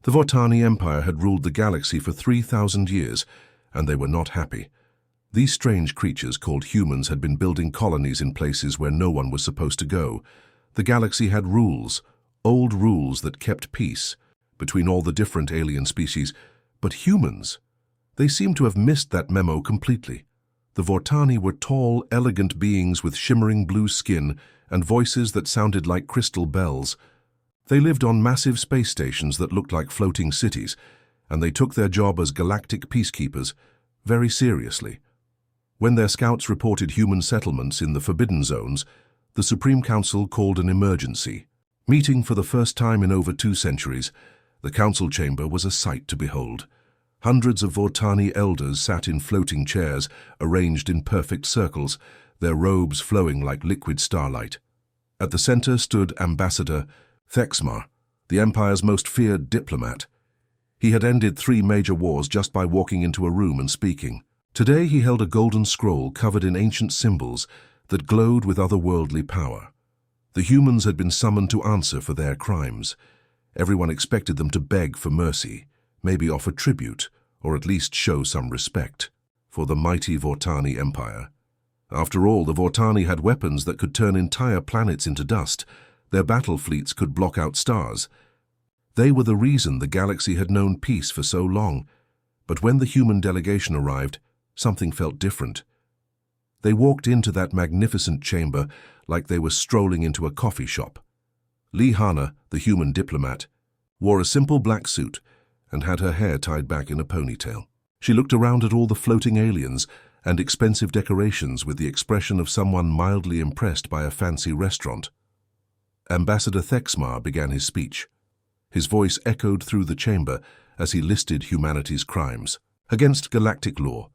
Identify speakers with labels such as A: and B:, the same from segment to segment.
A: The Vortani Empire had ruled the galaxy for 3,000 years, and they were not happy. These strange creatures called humans had been building colonies in places where no one was supposed to go. The galaxy had rules, old rules that kept peace between all the different alien species, but humans, they seemed to have missed that memo completely. The Vortani were tall, elegant beings with shimmering blue skin and voices that sounded like crystal bells. They lived on massive space stations that looked like floating cities, and they took their job as galactic peacekeepers very seriously. When their scouts reported human settlements in the Forbidden Zones, the Supreme Council called an emergency. Meeting for the first time in over 2 centuries, the council chamber was a sight to behold. Hundreds of Vortani elders sat in floating chairs, arranged in perfect circles, their robes flowing like liquid starlight. At the center stood Ambassador Thexmar, the Empire's most feared diplomat. He had ended 3 major wars just by walking into a room and speaking. Today he held a golden scroll covered in ancient symbols that glowed with otherworldly power. The humans had been summoned to answer for their crimes. Everyone expected them to beg for mercy, maybe offer tribute, or at least show some respect for the mighty Vortani Empire. After all, the Vortani had weapons that could turn entire planets into dust. Their battle fleets could block out stars. They were the reason the galaxy had known peace for so long. But when the human delegation arrived, something felt different. They walked into that magnificent chamber like they were strolling into a coffee shop. Lee Hanna, the human diplomat, wore a simple black suit and had her hair tied back in a ponytail. She looked around at all the floating aliens and expensive decorations with the expression of someone mildly impressed by a fancy restaurant. Ambassador Thexmar began his speech. His voice echoed through the chamber as he listed humanity's crimes against galactic law.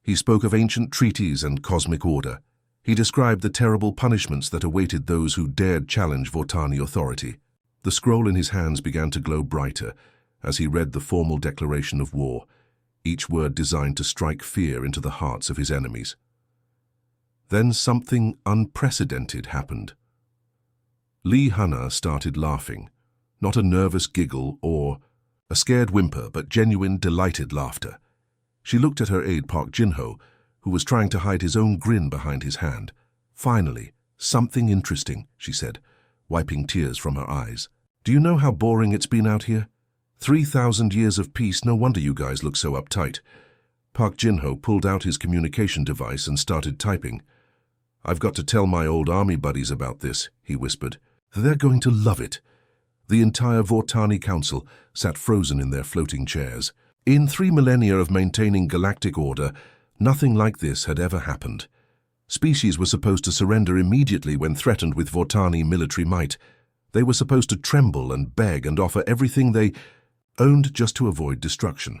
A: He spoke of ancient treaties and cosmic order. He described the terrible punishments that awaited those who dared challenge Vortani authority. The scroll in his hands began to glow brighter as he read the formal declaration of war, each word designed to strike fear into the hearts of his enemies. Then something unprecedented happened. Lee Hanna started laughing, not a nervous giggle or a scared whimper, but genuine, delighted laughter. She looked at her aide Park Jin-ho, who was trying to hide his own grin behind his hand. "Finally, something interesting," she said, wiping tears from her eyes. "Do you know how boring it's been out here? 3,000 years of peace, no wonder you guys look so uptight." Park Jin-ho pulled out his communication device and started typing. "I've got to tell my old army buddies about this," he whispered. "They're going to love it." The entire Vortani Council sat frozen in their floating chairs. In 3 millennia of maintaining galactic order, nothing like this had ever happened. Species were supposed to surrender immediately when threatened with Vortani military might. They were supposed to tremble and beg and offer everything they owned just to avoid destruction.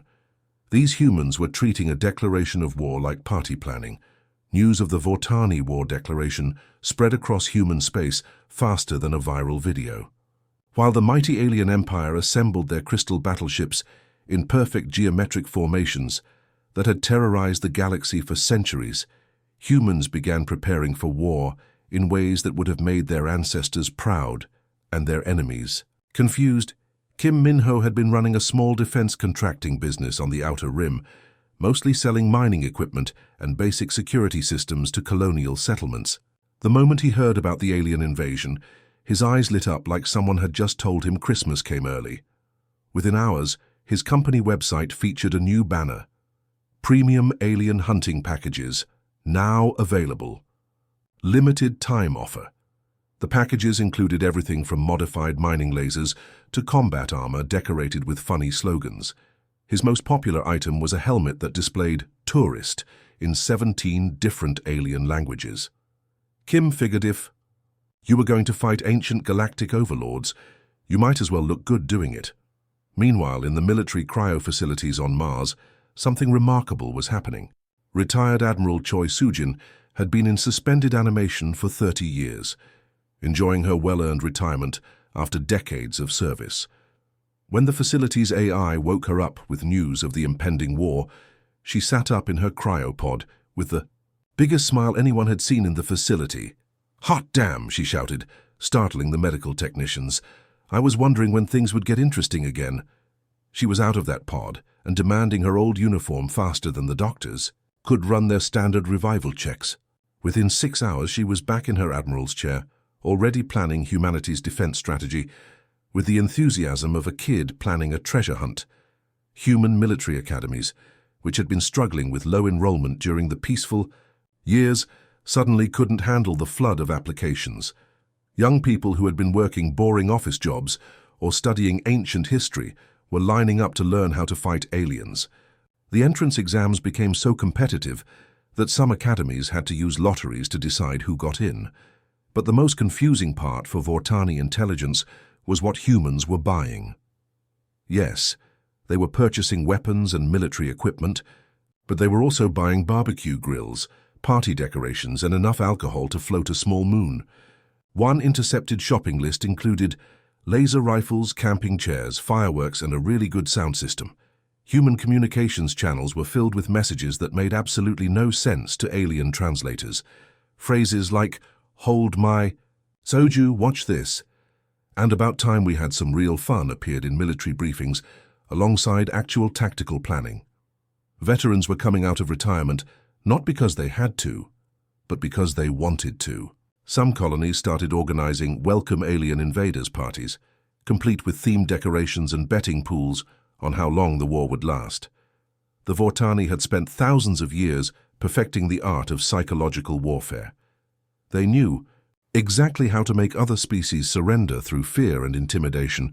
A: These humans were treating a declaration of war like party planning. News of the Vortani War declaration spread across human space faster than a viral video. While the mighty alien empire assembled their crystal battleships in perfect geometric formations that had terrorized the galaxy for centuries, humans began preparing for war in ways that would have made their ancestors proud and their enemies confused. Kim Min-ho had been running a small defense contracting business on the Outer Rim, mostly selling mining equipment and basic security systems to colonial settlements. The moment he heard about the alien invasion, his eyes lit up like someone had just told him Christmas came early. Within hours, his company website featured a new banner: "Premium Alien Hunting Packages, now available. Limited time offer." The packages included everything from modified mining lasers to combat armor decorated with funny slogans. His most popular item was a helmet that displayed "Tourist" in 17 different alien languages. Kim figured if you were going to fight ancient galactic overlords, you might as well look good doing it. Meanwhile, in the military cryo facilities on Mars, something remarkable was happening. Retired Admiral Choi Soo-jin had been in suspended animation for 30 years, enjoying her well-earned retirement after decades of service. When the facility's AI woke her up with news of the impending war, she sat up in her cryopod with the biggest smile anyone had seen in the facility. "Hot damn," she shouted, startling the medical technicians. "I was wondering when things would get interesting again." She was out of that pod and demanding her old uniform faster than the doctors could run their standard revival checks. Within 6 hours, she was back in her admiral's chair, already planning humanity's defense strategy, with the enthusiasm of a kid planning a treasure hunt. Human military academies, which had been struggling with low enrollment during the peaceful years, suddenly couldn't handle the flood of applications. Young people who had been working boring office jobs or studying ancient history were lining up to learn how to fight aliens. The entrance exams became so competitive that some academies had to use lotteries to decide who got in. But the most confusing part for Vortani intelligence was what humans were buying. Yes, they were purchasing weapons and military equipment, but they were also buying barbecue grills, party decorations, and enough alcohol to float a small moon. One intercepted shopping list included laser rifles, camping chairs, fireworks, and a really good sound system. Human communications channels were filled with messages that made absolutely no sense to alien translators. Phrases like, "Hold my," "Soju, watch this," and "About time we had some real fun" appeared in military briefings alongside actual tactical planning. Veterans were coming out of retirement not because they had to, but because they wanted to. Some colonies started organizing welcome alien invaders parties, complete with themed decorations and betting pools on how long the war would last. The Vortani had spent thousands of years perfecting the art of psychological warfare. They knew exactly how to make other species surrender through fear and intimidation.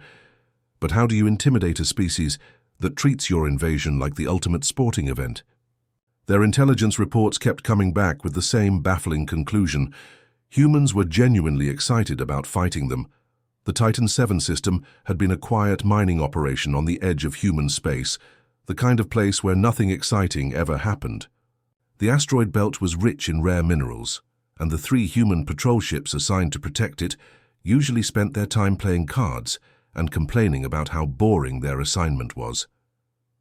A: But how do you intimidate a species that treats your invasion like the ultimate sporting event? Their intelligence reports kept coming back with the same baffling conclusion. Humans were genuinely excited about fighting them. The Titan VII system had been a quiet mining operation on the edge of human space, the kind of place where nothing exciting ever happened. The asteroid belt was rich in rare minerals, and the 3 human patrol ships assigned to protect it usually spent their time playing cards and complaining about how boring their assignment was.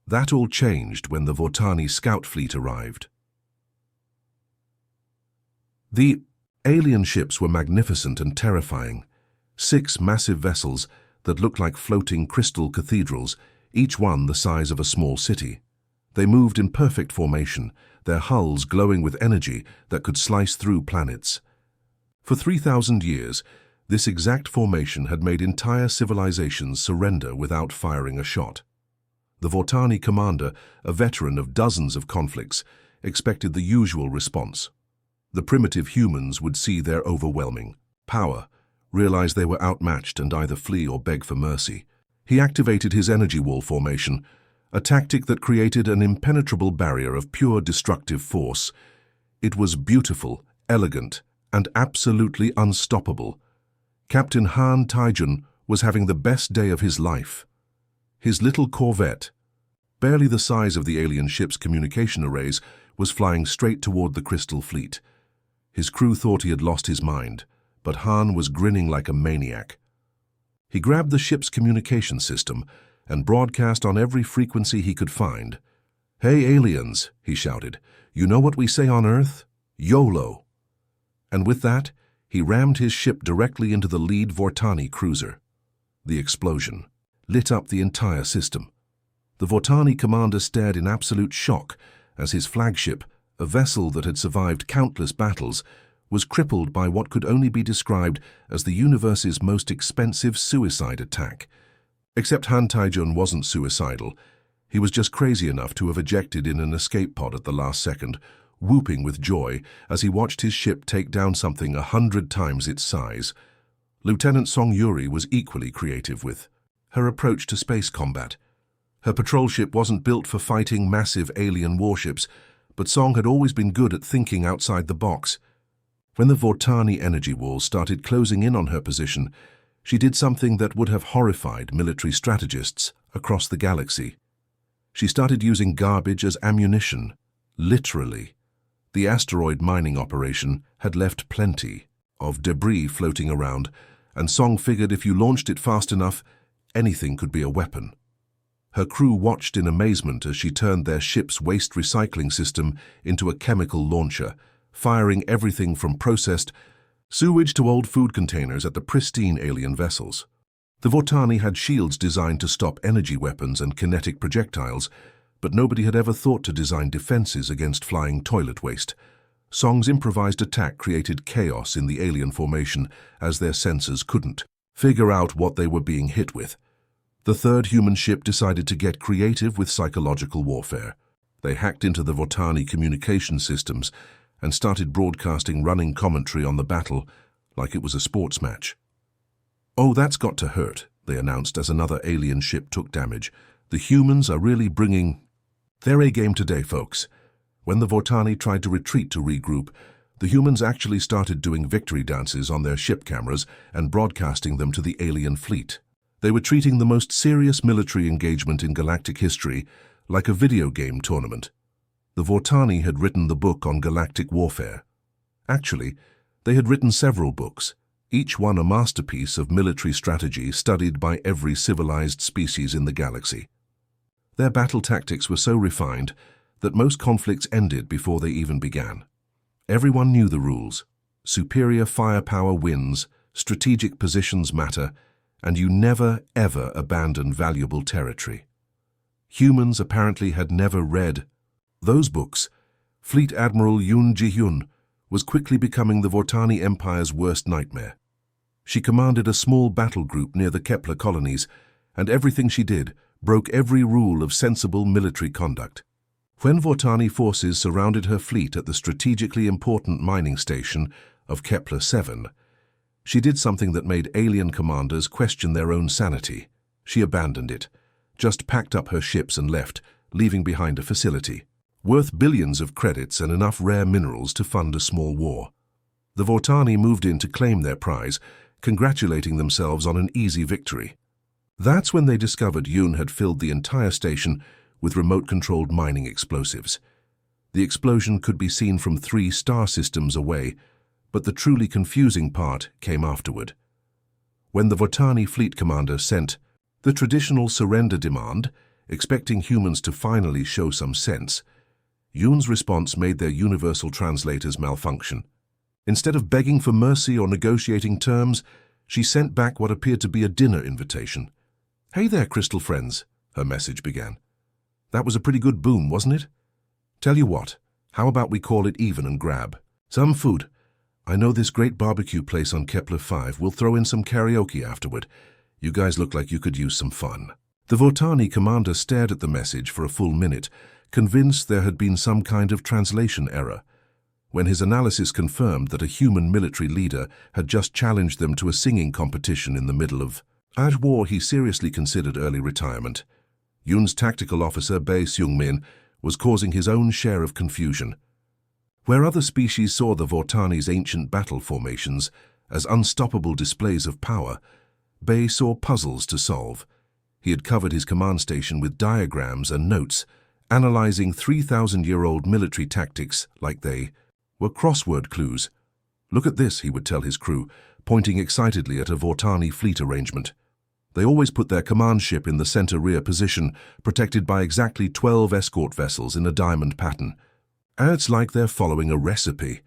A: That all changed when the Vortani scout fleet arrived. The alien ships were magnificent and terrifying. 6 massive vessels that looked like floating crystal cathedrals, each one the size of a small city. They moved in perfect formation, their hulls glowing with energy that could slice through planets. For 3,000 years, this exact formation had made entire civilizations surrender without firing a shot. The Vortani commander, a veteran of dozens of conflicts, expected the usual response. The primitive humans would see their overwhelming power, realize they were outmatched, and either flee or beg for mercy. He activated his energy wall formation, a tactic that created an impenetrable barrier of pure destructive force. It was beautiful, elegant, and absolutely unstoppable. Captain Han Taijun was having the best day of his life. His little corvette, barely the size of the alien ship's communication arrays, was flying straight toward the Crystal Fleet. His crew thought he had lost his mind, but Han was grinning like a maniac. He grabbed the ship's communication system and broadcast on every frequency he could find. "Hey aliens," he shouted, "you know what we say on Earth? YOLO." And with that, he rammed his ship directly into the lead Vortani cruiser. The explosion lit up the entire system. The Vortani commander stared in absolute shock as his flagship, a vessel that had survived countless battles, was crippled by what could only be described as the universe's most expensive suicide attack. Except Han Taijun wasn't suicidal. He was just crazy enough to have ejected in an escape pod at the last second, whooping with joy as he watched his ship take down something 100 times its size. Lieutenant Song Yuri was equally creative with her approach to space combat. Her patrol ship wasn't built for fighting massive alien warships, but Song had always been good at thinking outside the box. When the Vortani energy wall started closing in on her position, she did something that would have horrified military strategists across the galaxy. She started using garbage as ammunition, literally. The asteroid mining operation had left plenty of debris floating around, and Song figured if you launched it fast enough, anything could be a weapon. Her crew watched in amazement as she turned their ship's waste recycling system into a chemical launcher, firing everything from processed sewage to old food containers at the pristine alien vessels. The Vortani had shields designed to stop energy weapons and kinetic projectiles, but nobody had ever thought to design defenses against flying toilet waste. Song's improvised attack created chaos in the alien formation, as their sensors couldn't figure out what they were being hit with. The third human ship decided to get creative with psychological warfare. They hacked into the Vortani communication systems and started broadcasting running commentary on the battle like it was a sports match. "Oh, that's got to hurt," they announced as another alien ship took damage. "The humans are really bringing their A-game today, folks." When the Vortani tried to retreat to regroup, the humans actually started doing victory dances on their ship cameras and broadcasting them to the alien fleet. They were treating the most serious military engagement in galactic history like a video game tournament. The Vortani had written the book on galactic warfare. Actually, they had written several books, each one a masterpiece of military strategy studied by every civilized species in the galaxy. Their battle tactics were so refined that most conflicts ended before they even began. Everyone knew the rules. Superior firepower wins, strategic positions matter, and you never, ever abandon valuable territory. Humans apparently had never read those books. Fleet Admiral Yoon Ji-hyun was quickly becoming the Vortani Empire's worst nightmare. She commanded a small battle group near the Kepler colonies, and everything she did broke every rule of sensible military conduct. When Vortani forces surrounded her fleet at the strategically important mining station of Kepler 7, she did something that made alien commanders question their own sanity. She abandoned it, just packed up her ships and left, leaving behind a facility worth billions of credits and enough rare minerals to fund a small war. The Vortani moved in to claim their prize, congratulating themselves on an easy victory. That's when they discovered Yoon had filled the entire station with remote-controlled mining explosives. The explosion could be seen from 3 star systems away, but the truly confusing part came afterward. When the Vortani fleet commander sent the traditional surrender demand, expecting humans to finally show some sense, Yoon's response made their universal translators malfunction. Instead of begging for mercy or negotiating terms, she sent back what appeared to be a dinner invitation. "Hey there, crystal friends," her message began. "That was a pretty good boom, wasn't it? Tell you what, how about we call it even and grab some food? I know this great barbecue place on Kepler 5. We'll throw in some karaoke afterward. You guys look like you could use some fun." The Vortani commander stared at the message for a full minute, convinced there had been some kind of translation error. When his analysis confirmed that a human military leader had just challenged them to a singing competition in the middle of HFY War, he seriously considered early retirement. Yoon's tactical officer, Bae Seung-min, was causing his own share of confusion. Where other species saw the Vortani's ancient battle formations as unstoppable displays of power, Bae saw puzzles to solve. He had covered his command station with diagrams and notes, analyzing 3,000-year-old military tactics like they were crossword clues. "Look at this," he would tell his crew, pointing excitedly at a Vortani fleet arrangement. They always put their command ship in the center rear position, protected by exactly 12 escort vessels in a diamond pattern. And it's like they're following a recipe.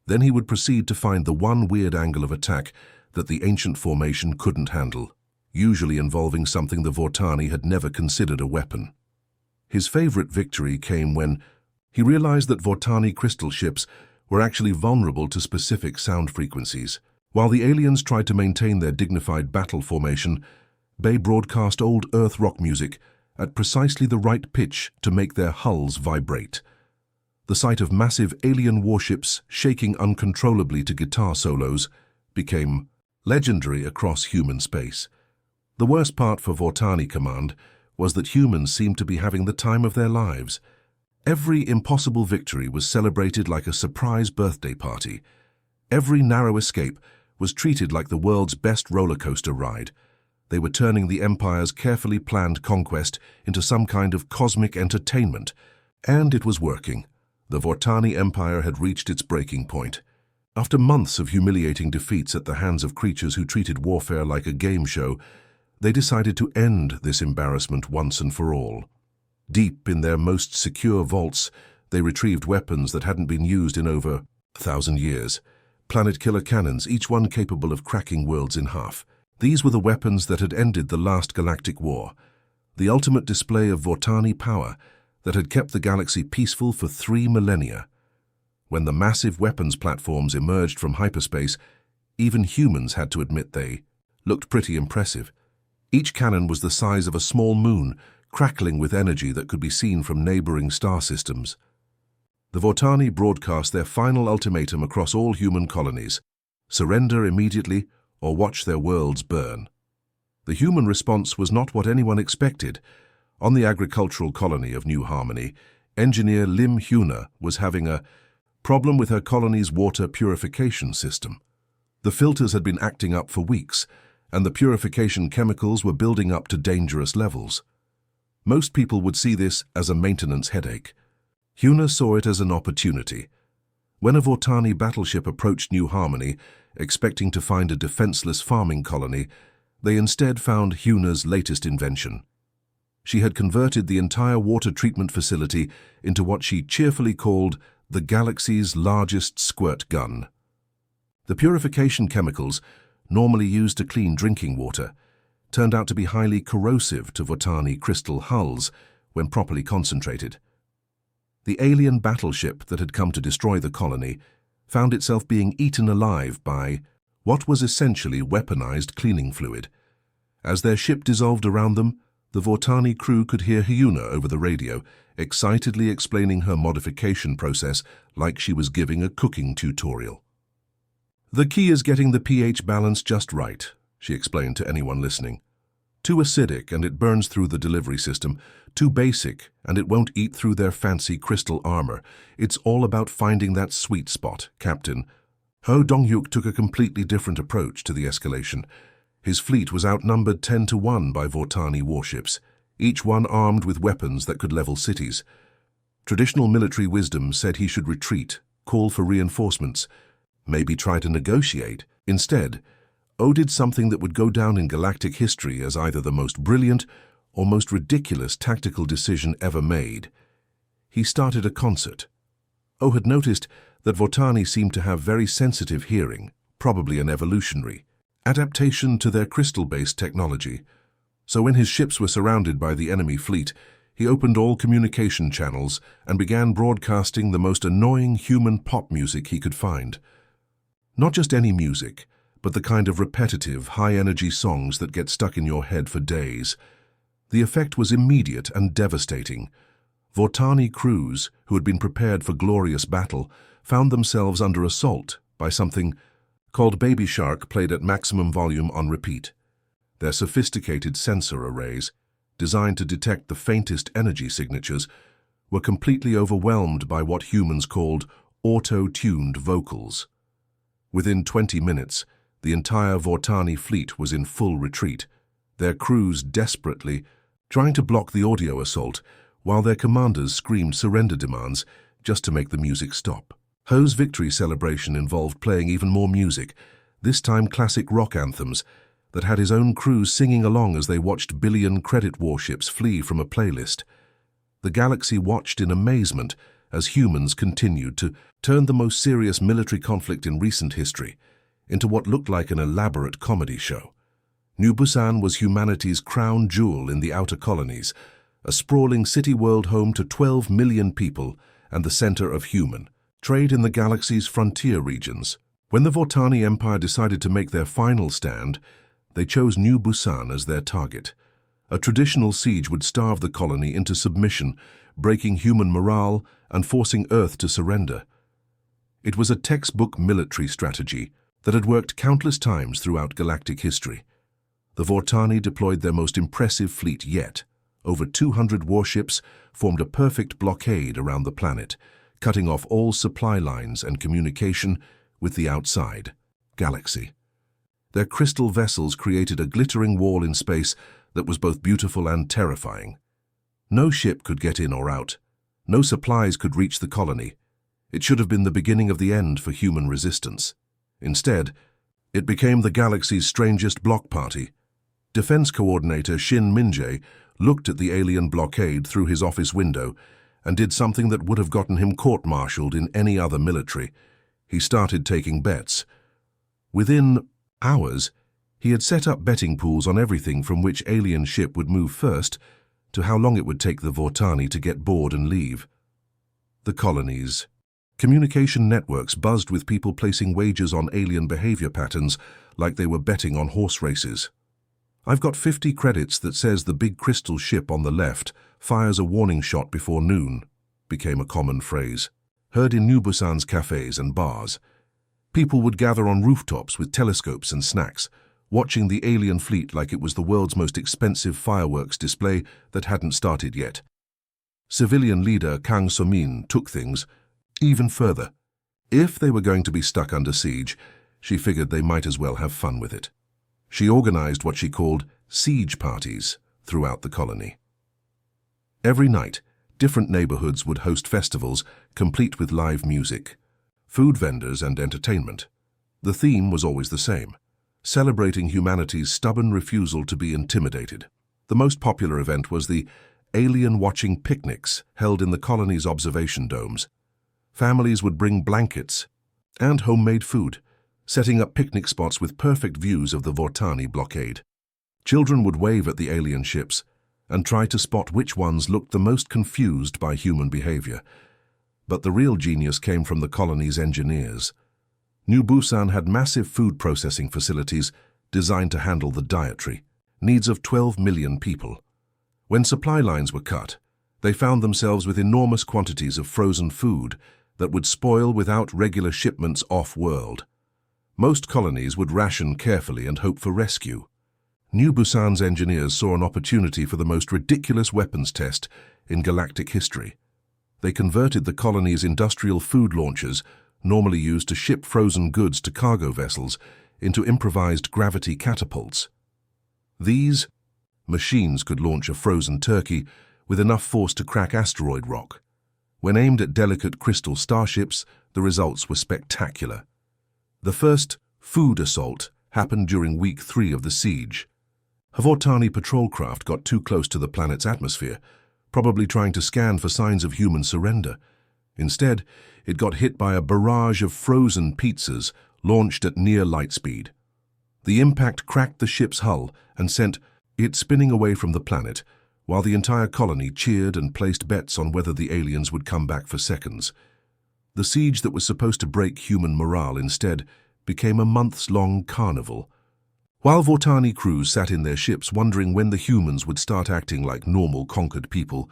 A: Then he would proceed to find the one weird angle of attack that the ancient formation couldn't handle, usually involving something the Vortani had never considered a weapon. His favorite victory came when he realized that Vortani crystal ships were actually vulnerable to specific sound frequencies. While the aliens tried to maintain their dignified battle formation, Bae broadcast old Earth rock music at precisely the right pitch to make their hulls vibrate. The sight of massive alien warships shaking uncontrollably to guitar solos became legendary across human space. The worst part for Vortani Command was that humans seemed to be having the time of their lives. Every impossible victory was celebrated like a surprise birthday party. Every narrow escape was treated like the world's best roller coaster ride. They were turning the Empire's carefully planned conquest into some kind of cosmic entertainment. And it was working. The Vortani Empire had reached its breaking point. After months of humiliating defeats at the hands of creatures who treated warfare like a game show, they decided to end this embarrassment once and for all. Deep in their most secure vaults, they retrieved weapons that hadn't been used in over 1,000 years. Planet-killer cannons, each one capable of cracking worlds in half. These were the weapons that had ended the last Galactic War, the ultimate display of Vortani power that had kept the galaxy peaceful for 3 millennia. When the massive weapons platforms emerged from hyperspace, even humans had to admit they looked pretty impressive. Each cannon was the size of a small moon, crackling with energy that could be seen from neighboring star systems. The Vortani broadcast their final ultimatum across all human colonies: surrender immediately or watch their worlds burn. The human response was not what anyone expected. On the agricultural colony of New Harmony, engineer Lim Huna was having a problem with her colony's water purification system. The filters had been acting up for weeks, and the purification chemicals were building up to dangerous levels. Most people would see this as a maintenance headache. Huna saw it as an opportunity. When a Vortani battleship approached New Harmony, expecting to find a defenseless farming colony, they instead found Huna's latest invention. She had converted the entire water treatment facility into what she cheerfully called the galaxy's largest squirt gun. The purification chemicals, normally used to clean drinking water, turned out to be highly corrosive to Vortani crystal hulls when properly concentrated. The alien battleship that had come to destroy the colony found itself being eaten alive by what was essentially weaponized cleaning fluid. As their ship dissolved around them, the Vortani crew could hear Hyuna over the radio, excitedly explaining her modification process like she was giving a cooking tutorial. "The key is getting the pH balance just right," she explained to anyone listening. "Too acidic and it burns through the delivery system. Too basic and it won't eat through their fancy crystal armor. It's all about finding that sweet spot, Captain." Ho Donghyuk took a completely different approach to the escalation. His fleet was outnumbered 10 to 1 by Vortani warships, each one armed with weapons that could level cities. Traditional military wisdom said he should retreat, call for reinforcements, maybe try to negotiate. Instead, O did something that would go down in galactic history as either the most brilliant or most ridiculous tactical decision ever made. He started a concert. O had noticed that Vortani seemed to have very sensitive hearing, probably an evolutionary adaptation to their crystal-based technology. So when his ships were surrounded by the enemy fleet, he opened all communication channels and began broadcasting the most annoying human pop music he could find. Not just any music, but the kind of repetitive, high-energy songs that get stuck in your head for days. The effect was immediate and devastating. Vortani crews, who had been prepared for glorious battle, found themselves under assault by something called Baby Shark played at maximum volume on repeat. Their sophisticated sensor arrays, designed to detect the faintest energy signatures, were completely overwhelmed by what humans called auto-tuned vocals. Within 20 minutes, the entire Vortani fleet was in full retreat, their crews desperately trying to block the audio assault, while their commanders screamed surrender demands just to make the music stop. Ho's victory celebration involved playing even more music, this time classic rock anthems, that had his own crews singing along as they watched billion-credit warships flee from a playlist. The galaxy watched in amazement as humans continued to turn the most serious military conflict in recent history into what looked like an elaborate comedy show. New Busan was humanity's crown jewel in the outer colonies, a sprawling city-world home to 12 million people and the center of human trade in the galaxy's frontier regions. When the Vortani Empire decided to make their final stand, they chose New Busan as their target. A traditional siege would starve the colony into submission, breaking human morale and forcing Earth to surrender. It was a textbook military strategy that had worked countless times throughout galactic history. The Vortani deployed their most impressive fleet yet. Over 200 warships formed a perfect blockade around the planet, cutting off all supply lines and communication with the outside galaxy. Their crystal vessels created a glittering wall in space that was both beautiful and terrifying. No ship could get in or out. No supplies could reach the colony. It should have been the beginning of the end for human resistance. Instead, it became the galaxy's strangest block party. Defense Coordinator Shin Min-jae looked at the alien blockade through his office window and did something that would have gotten him court-martialed in any other military. He started taking bets. Within hours, He had set up betting pools on everything from which alien ship would move first to how long it would take the Vortani to get bored and leave. The colonies. Communication networks buzzed with people placing wagers on alien behavior patterns like they were betting on horse races. "I've got 50 credits that says the big crystal ship on the left fires a warning shot before noon," became a common phrase, heard in New Busan's cafes and bars. People would gather on rooftops with telescopes and snacks, watching the alien fleet like it was the world's most expensive fireworks display that hadn't started yet. Civilian leader Kang So-min took things even further. If they were going to be stuck under siege, she figured they might as well have fun with it. She organized what she called siege parties throughout the colony. Every night, different neighborhoods would host festivals complete with live music, food vendors and entertainment. The theme was always the same: celebrating humanity's stubborn refusal to be intimidated. The most popular event was the alien-watching picnics held in the colony's observation domes. Families would bring blankets and homemade food, setting up picnic spots with perfect views of the Vortani blockade. Children would wave at the alien ships and try to spot which ones looked the most confused by human behavior. But the real genius came from the colony's engineers. New Busan had massive food processing facilities designed to handle the dietary needs of 12 million people. When supply lines were cut, they found themselves with enormous quantities of frozen food that would spoil without regular shipments off-world. Most colonies would ration carefully and hope for rescue. New Busan's engineers saw an opportunity for the most ridiculous weapons test in galactic history. They converted the colony's industrial food launchers, normally used to ship frozen goods to cargo vessels, into improvised gravity catapults. These machines could launch a frozen turkey with enough force to crack asteroid rock. When aimed at delicate crystal starships, the results were spectacular. The first food assault happened during week 3 of the siege. A Vortani patrol craft got too close to the planet's atmosphere, probably trying to scan for signs of human surrender. Instead, it got hit by a barrage of frozen pizzas launched at near light speed. The impact cracked the ship's hull and sent it spinning away from the planet, while the entire colony cheered and placed bets on whether the aliens would come back for seconds. The siege that was supposed to break human morale instead became a months-long carnival. While Vortani crews sat in their ships wondering when the humans would start acting like normal conquered people,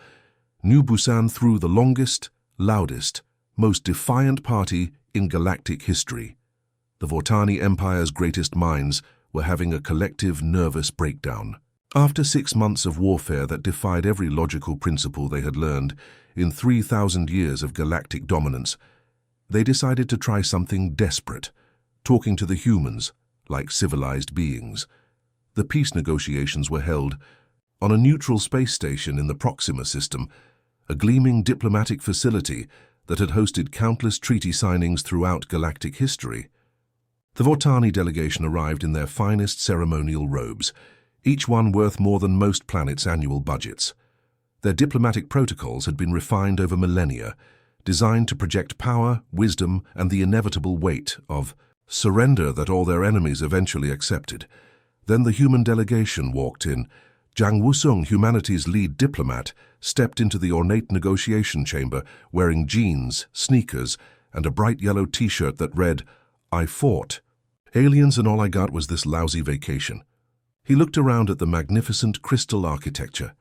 A: New Busan threw the longest, loudest, most defiant party in galactic history. The Vortani Empire's greatest minds were having a collective nervous breakdown. After 6 months of warfare that defied every logical principle they had learned in 3,000 years of galactic dominance, they decided to try something desperate, talking to the humans like civilized beings. The peace negotiations were held on a neutral space station in the Proxima system, a gleaming diplomatic facility that had hosted countless treaty signings throughout galactic history. The Vortani delegation arrived in their finest ceremonial robes, each one worth more than most planets' annual budgets. Their diplomatic protocols had been refined over millennia, designed to project power, wisdom, and the inevitable weight of surrender that all their enemies eventually accepted. Then the human delegation walked in. Jang Wusung, humanity's lead diplomat, stepped into the ornate negotiation chamber wearing jeans, sneakers, and a bright yellow t-shirt that read, "I fought. Aliens and all I got was this lousy vacation." He looked around at the magnificent crystal architecture,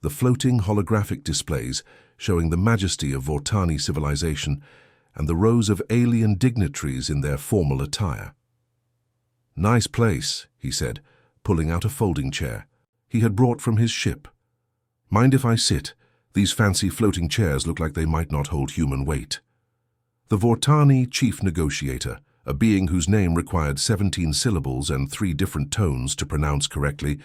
A: the floating holographic displays showing the majesty of Vortani civilization, and the rows of alien dignitaries in their formal attire. "Nice place," he said, pulling out a folding chair he had brought from his ship. "Mind if I sit? These fancy floating chairs look like they might not hold human weight." The Vortani chief negotiator, a being whose name required 17 syllables and 3 different tones to pronounce correctly,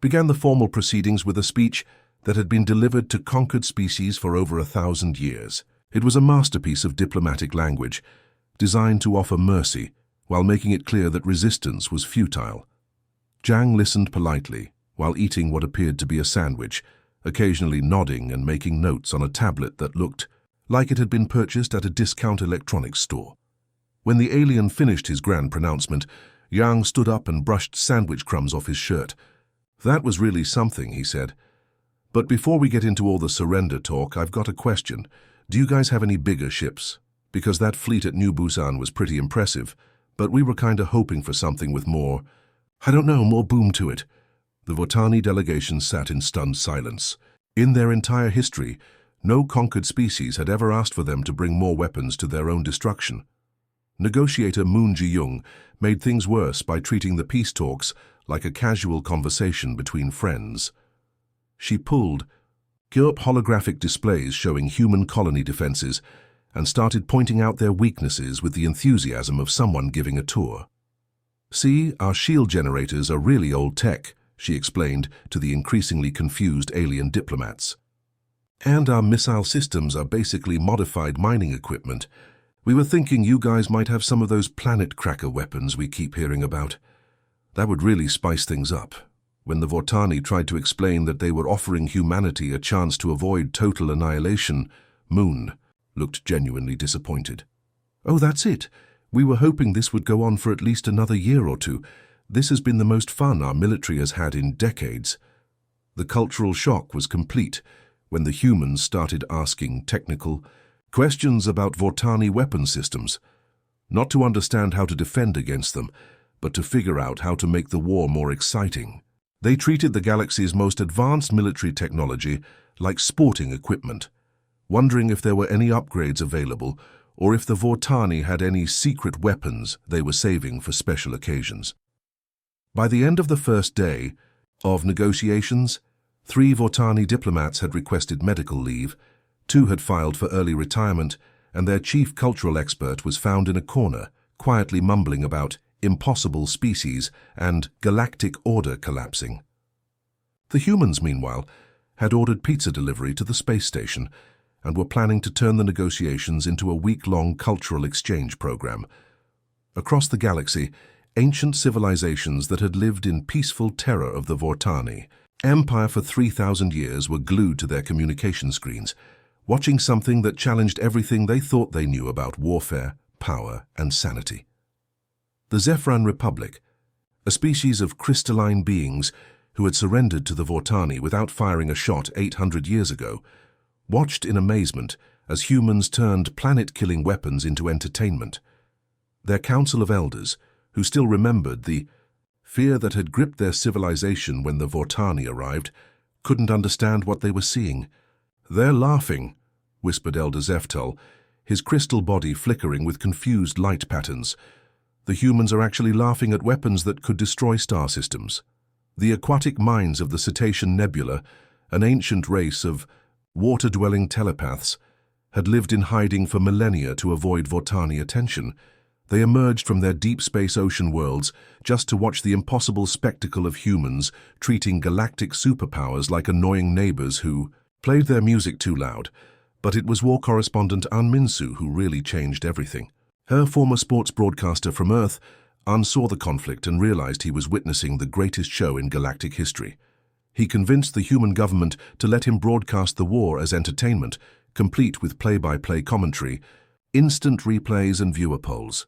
A: began the formal proceedings with a speech that had been delivered to conquered species for over 1,000 years. It was a masterpiece of diplomatic language, designed to offer mercy while making it clear that resistance was futile. Jang listened politely while eating what appeared to be a sandwich, occasionally nodding and making notes on a tablet that looked like it had been purchased at a discount electronics store. When the alien finished his grand pronouncement, Yang stood up and brushed sandwich crumbs off his shirt. "That was really something," he said. "But before we get into all the surrender talk, I've got a question. Do you guys have any bigger ships? Because that fleet at New Busan was pretty impressive, but we were kinda hoping for something with more, I don't know, more boom to it." The Vortani delegation sat in stunned silence. In their entire history, no conquered species had ever asked for them to bring more weapons to their own destruction. Negotiator Moon Ji-young made things worse by treating the peace talks like a casual conversation between friends. She pulled up holographic displays showing human colony defenses and started pointing out their weaknesses with the enthusiasm of someone giving a tour. "See, our shield generators are really old tech," she explained to the increasingly confused alien diplomats. "And our missile systems are basically modified mining equipment. We were thinking you guys might have some of those planet cracker weapons we keep hearing about. That would really spice things up." When the Vortani tried to explain that they were offering humanity a chance to avoid total annihilation, Moon looked genuinely disappointed. "Oh, that's it. We were hoping this would go on for at least another year or two. This has been the most fun our military has had in decades." The cultural shock was complete when the humans started asking technical questions about Vortani weapon systems, not to understand how to defend against them, but to figure out how to make the war more exciting. They treated the galaxy's most advanced military technology like sporting equipment, wondering if there were any upgrades available or if the Vortani had any secret weapons they were saving for special occasions. By the end of the first day of negotiations, 3 Vortani diplomats had requested medical leave, 2 had filed for early retirement, and their chief cultural expert was found in a corner, quietly mumbling about impossible species and galactic order collapsing. The humans, meanwhile, had ordered pizza delivery to the space station and were planning to turn the negotiations into a week-long cultural exchange program. Across the galaxy, ancient civilizations that had lived in peaceful terror of the Vortani Empire for 3,000 years were glued to their communication screens, watching something that challenged everything they thought they knew about warfare, power, and sanity. The Zephyran Republic, a species of crystalline beings who had surrendered to the Vortani without firing a shot 800 years ago, watched in amazement as humans turned planet-killing weapons into entertainment. Their council of elders, who still remembered the fear that had gripped their civilization when the Vortani arrived, couldn't understand what they were seeing. "They're laughing," whispered Elder Zeftal, his crystal body flickering with confused light patterns. "The humans are actually laughing at weapons that could destroy star systems." The aquatic minds of the Cetacean Nebula, an ancient race of water-dwelling telepaths, had lived in hiding for millennia to avoid Vortani attention. They emerged from their deep space ocean worlds just to watch the impossible spectacle of humans treating galactic superpowers like annoying neighbors who played their music too loud. But it was war correspondent An Minsu who really changed everything. Her former sports broadcaster from Earth, An saw the conflict and realized he was witnessing the greatest show in galactic history. He convinced the human government to let him broadcast the war as entertainment, complete with play-by-play commentary, instant replays and viewer polls.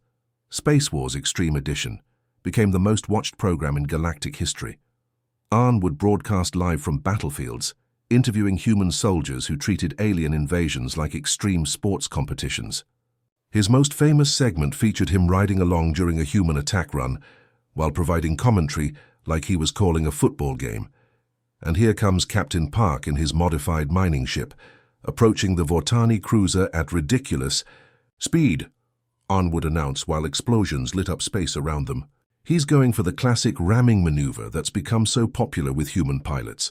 A: Space Wars Extreme Edition became the most watched program in galactic history. An would broadcast live from battlefields, interviewing human soldiers who treated alien invasions like extreme sports competitions. His most famous segment featured him riding along during a human attack run, while providing commentary like he was calling a football game. And here comes Captain Park in his modified mining ship, approaching the Vortani cruiser at ridiculous speed, An would announce while explosions lit up space around them. He's going for the classic ramming maneuver that's become so popular with human pilots.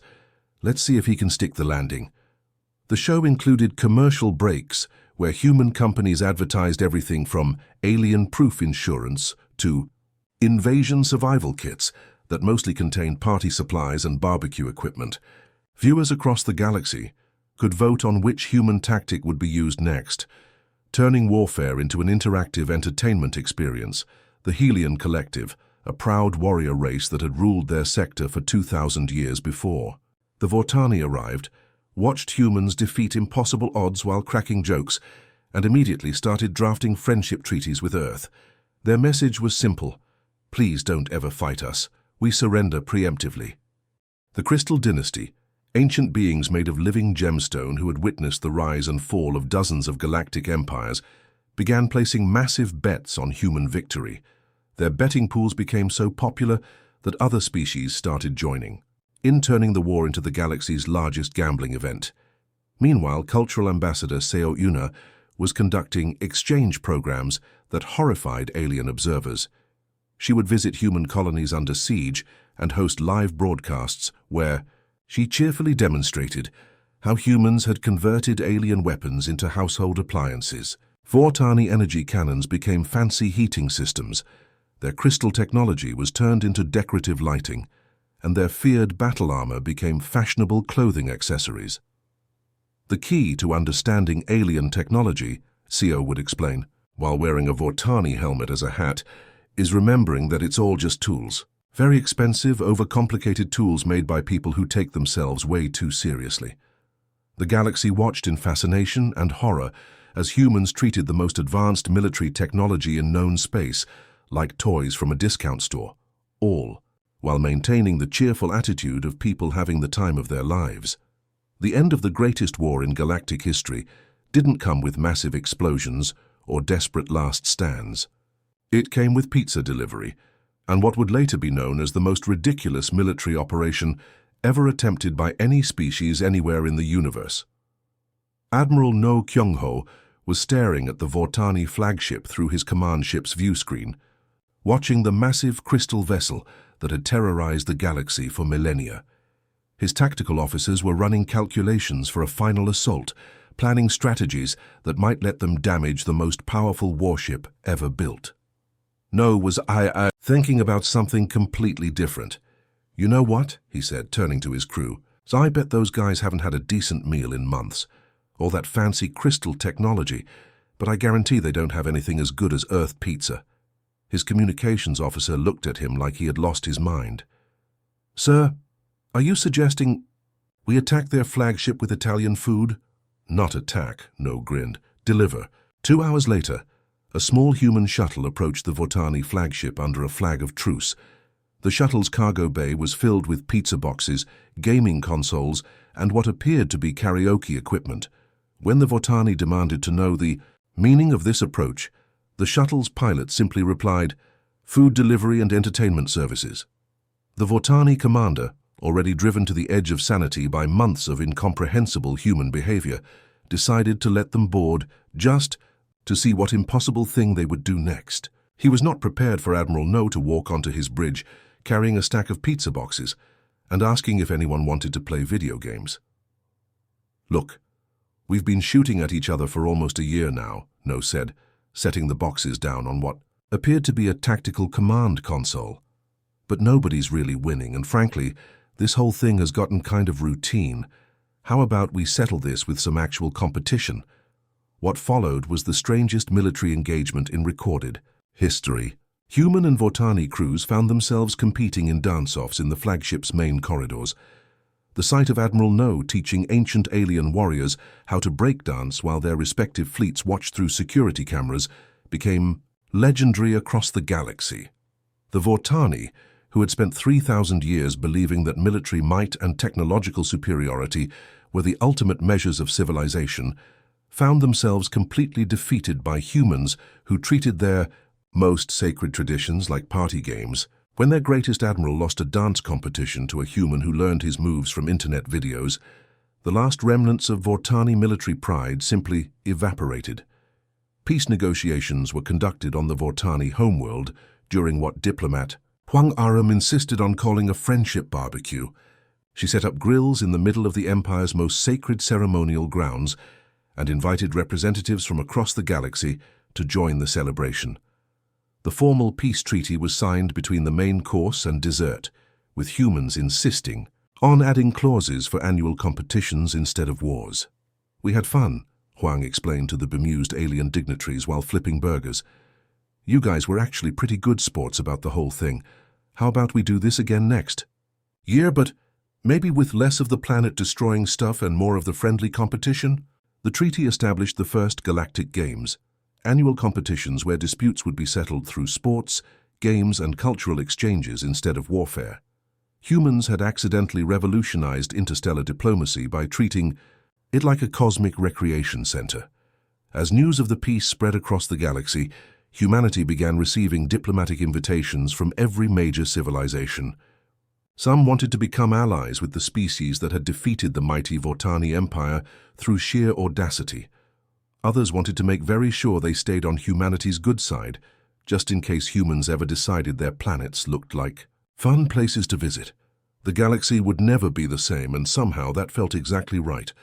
A: Let's see if he can stick the landing. The show included commercial breaks where human companies advertised everything from alien-proof insurance to invasion survival kits that mostly contained party supplies and barbecue equipment. Viewers across the galaxy could vote on which human tactic would be used next, turning warfare into an interactive entertainment experience. The Helion Collective, a proud warrior race that had ruled their sector for 2,000 years before. The Vortani arrived, watched humans defeat impossible odds while cracking jokes, and immediately started drafting friendship treaties with Earth. Their message was simple: Please don't ever fight us. We surrender preemptively. The Crystal Dynasty, ancient beings made of living gemstone who had witnessed the rise and fall of dozens of galactic empires, began placing massive bets on human victory. Their betting pools became so popular that other species started joining, turning the war into the galaxy's largest gambling event. Meanwhile, cultural ambassador Seo Yuna was conducting exchange programs that horrified alien observers. She would visit human colonies under siege and host live broadcasts where she cheerfully demonstrated how humans had converted alien weapons into household appliances. Vortani energy cannons became fancy heating systems. Their crystal technology was turned into decorative lighting, and their feared battle armor became fashionable clothing accessories. The key to understanding alien technology, Seo would explain, while wearing a Vortani helmet as a hat, is remembering that it's all just tools. Very expensive, overcomplicated tools made by people who take themselves way too seriously. The galaxy watched in fascination and horror as humans treated the most advanced military technology in known space like toys from a discount store, all while maintaining the cheerful attitude of people having the time of their lives. The end of the greatest war in galactic history didn't come with massive explosions or desperate last stands. It came with pizza delivery, and what would later be known as the most ridiculous military operation ever attempted by any species anywhere in the universe. Admiral No Kyung-ho was staring at the Vortani flagship through his command ship's view screen, watching the massive crystal vessel that had terrorized the galaxy for millennia. His tactical officers were running calculations for a final assault, planning strategies that might let them damage the most powerful warship ever built. No was thinking about something completely different. "You know what?" he said, turning to his crew. "So I bet those guys haven't had a decent meal in months. All that fancy crystal technology, but I guarantee they don't have anything as good as Earth pizza." His communications officer looked at him like he had lost his mind. "Sir, are you suggesting we attack their flagship with Italian food?" "Not attack," No grinned. "Deliver." 2 hours later, a small human shuttle approached the Vortani flagship under a flag of truce. The shuttle's cargo bay was filled with pizza boxes, gaming consoles, and what appeared to be karaoke equipment. When the Vortani demanded to know the meaning of this approach, the shuttle's pilot simply replied, "Food delivery and entertainment services." The Vortani commander, already driven to the edge of sanity by months of incomprehensible human behavior, decided to let them board just to see what impossible thing they would do next. He was not prepared for Admiral No to walk onto his bridge, carrying a stack of pizza boxes, and asking if anyone wanted to play video games. "Look, we've been shooting at each other for almost a year now," No said, setting the boxes down on what appeared to be a tactical command console. "But nobody's really winning, and frankly, this whole thing has gotten kind of routine. How about we settle this with some actual competition?" What followed was the strangest military engagement in recorded history. Human and Vortani crews found themselves competing in dance-offs in the flagship's main corridors. The sight of Admiral No teaching ancient alien warriors how to breakdance while their respective fleets watched through security cameras became legendary across the galaxy. The Vortani, who had spent 3,000 years believing that military might and technological superiority were the ultimate measures of civilization, found themselves completely defeated by humans who treated their most sacred traditions like party games. When their greatest admiral lost a dance competition to a human who learned his moves from internet videos, the last remnants of Vortani military pride simply evaporated. Peace negotiations were conducted on the Vortani homeworld during what diplomat Huang Aram insisted on calling a friendship barbecue. She set up grills in the middle of the Empire's most sacred ceremonial grounds and invited representatives from across the galaxy to join the celebration. The formal peace treaty was signed between the main course and dessert, with humans insisting on adding clauses for annual competitions instead of wars. "We had fun," Huang explained to the bemused alien dignitaries while flipping burgers. "You guys were actually pretty good sports about the whole thing. How about we do this again next year, but maybe with less of the planet-destroying stuff and more of the friendly competition?" The treaty established the first Galactic Games, annual competitions where disputes would be settled through sports, games and cultural exchanges instead of warfare. Humans had accidentally revolutionized interstellar diplomacy by treating it like a cosmic recreation center. As news of the peace spread across the galaxy, humanity began receiving diplomatic invitations from every major civilization. Some wanted to become allies with the species that had defeated the mighty Vortani Empire through sheer audacity. Others wanted to make very sure they stayed on humanity's good side, just in case humans ever decided their planets looked like fun places to visit. The galaxy would never be the same, and somehow that felt exactly right.